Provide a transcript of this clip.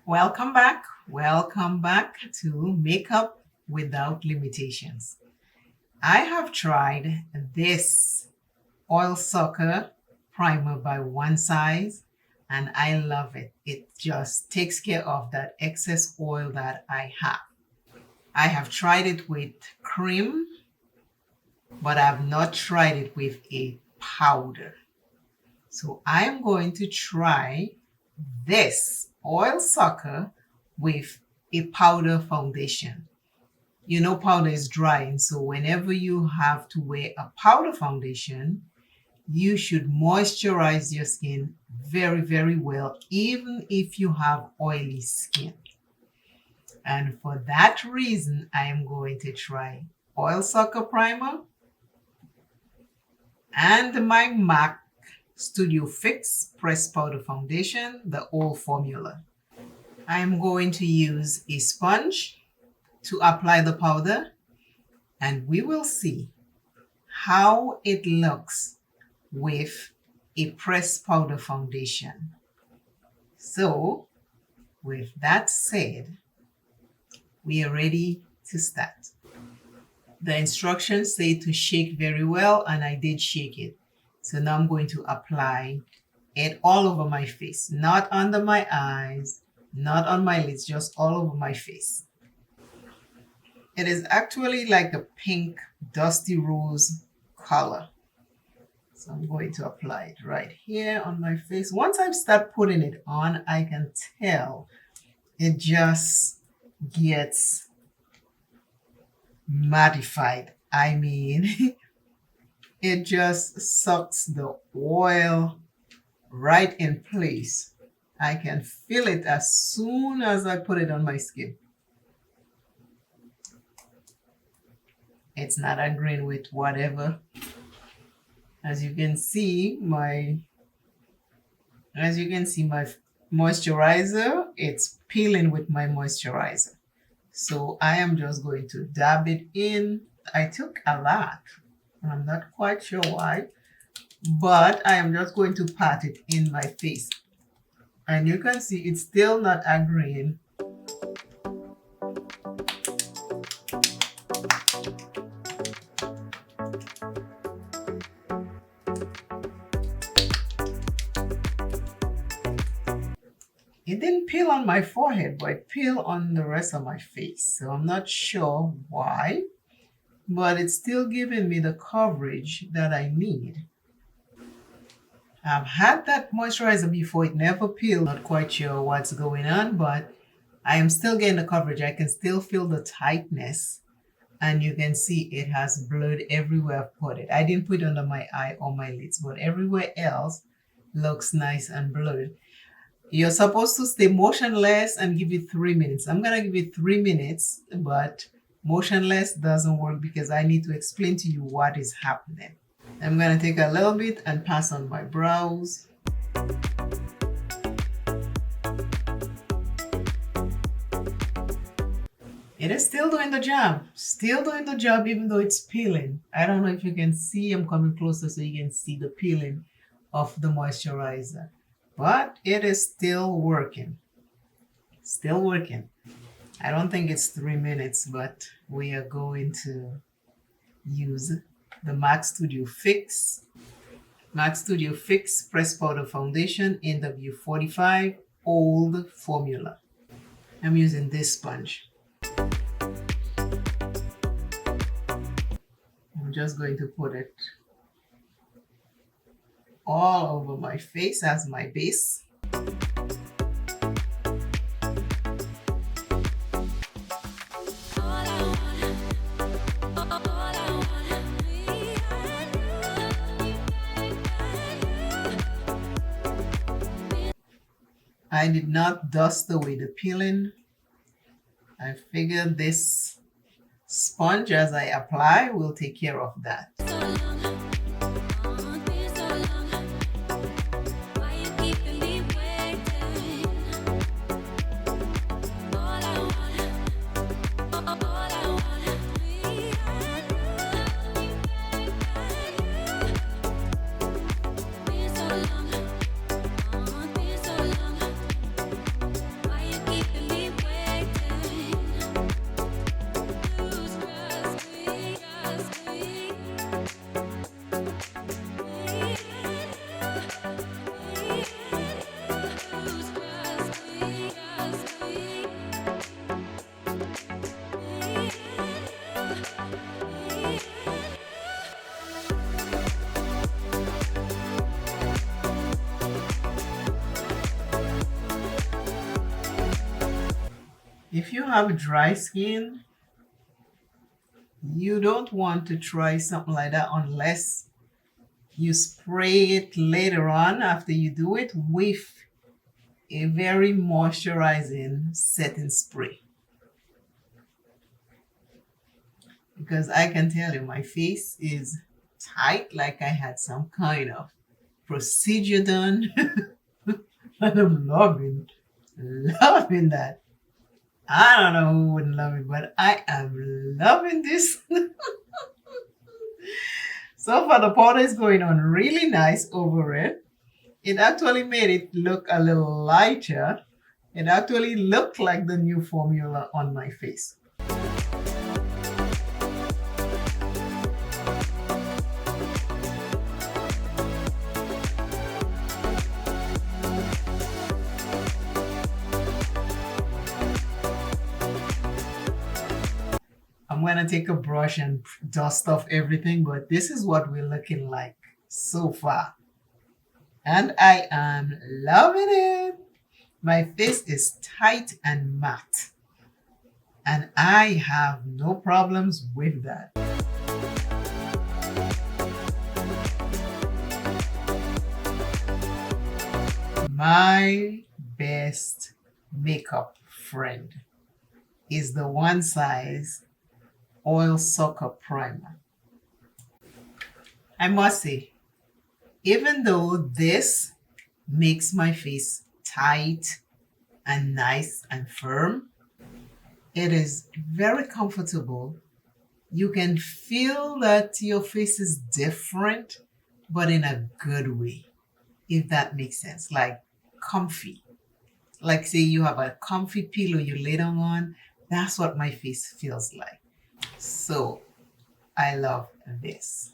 Welcome back. Welcome back to Makeup Without Limitations. I have tried this oil sucker primer by One Size and I love it. It just takes care of that excess oil that I have. I have tried it with cream, but I've not tried it with a powder. So I am going to try this oil sucker with a powder foundation. You know, powder is drying, so whenever you have to wear a powder foundation, you should moisturize your skin very, very well, even if you have oily skin. And for that reason, I am going to try oil sucker primer and my MAC Studio Fix Press Powder Foundation, the old formula. I am going to use a sponge to apply the powder and we will see how it looks with a pressed powder foundation. So, with that said, we are ready to start. The instructions say to shake very well and I did shake it. So now I'm going to apply it all over my face, not under my eyes, not on my lids, just all over my face. It is actually like a pink dusty rose color. So I'm going to apply it right here on my face. Once I start putting it on, I can tell it just gets mattified. I mean, it just sucks the oil right in place. I can feel it as soon as I put it on my skin. It's not agreeing with whatever. As you can see, my moisturizer, it's peeling with my moisturizer. So I am just going to dab it in. I took a lot. I'm not quite sure why, but I am just going to pat it in my face. And you can see it's still not agreeing. It didn't peel on my forehead, but it peeled on the rest of my face. So I'm not sure why, but it's still giving me the coverage that I need. I've had that moisturizer before, it never peeled. Not quite sure what's going on, but I am still getting the coverage. I can still feel the tightness and you can see it has blurred everywhere I've put it. I didn't put it under my eye or my lids, but everywhere else looks nice and blurred. You're supposed to stay motionless and give it 3 minutes. I'm gonna give it 3 minutes, but motionless doesn't work because I need to explain to you what is happening. I'm gonna take a little bit and pass on my brows. It is still doing the job, even though it's peeling. I don't know if you can see, I'm coming closer so you can see the peeling of the moisturizer. But it is still working. Still working. I don't think it's 3 minutes, but we are going to use the MAC Studio Fix Press Powder Foundation NW45 Old Formula. I'm using this sponge. I'm just going to put it all over my face as my base. I did not dust away the peeling. I figured this sponge as I apply will take care of that. If you have dry skin, you don't want to try something like that unless you spray it later on after you do it with a very moisturizing setting spray. Because I can tell you my face is tight like I had some kind of procedure done. And I'm loving that. I don't know who wouldn't love it, but I am loving this. So far, the powder is going on really nice over it. It actually made it look a little lighter. It actually looked like the new formula on my face. I'm going to take a brush and dust off everything, but this is what we're looking like so far. And I am loving it. My face is tight and matte. And I have no problems with that. My best makeup friend is the One Size Oil Sucker Primer. I must say, even though this makes my face tight and nice and firm, it is very comfortable. You can feel that your face is different, but in a good way, if that makes sense. Like comfy. Like say you have a comfy pillow you lay down on. That's what my face feels like. So I love this.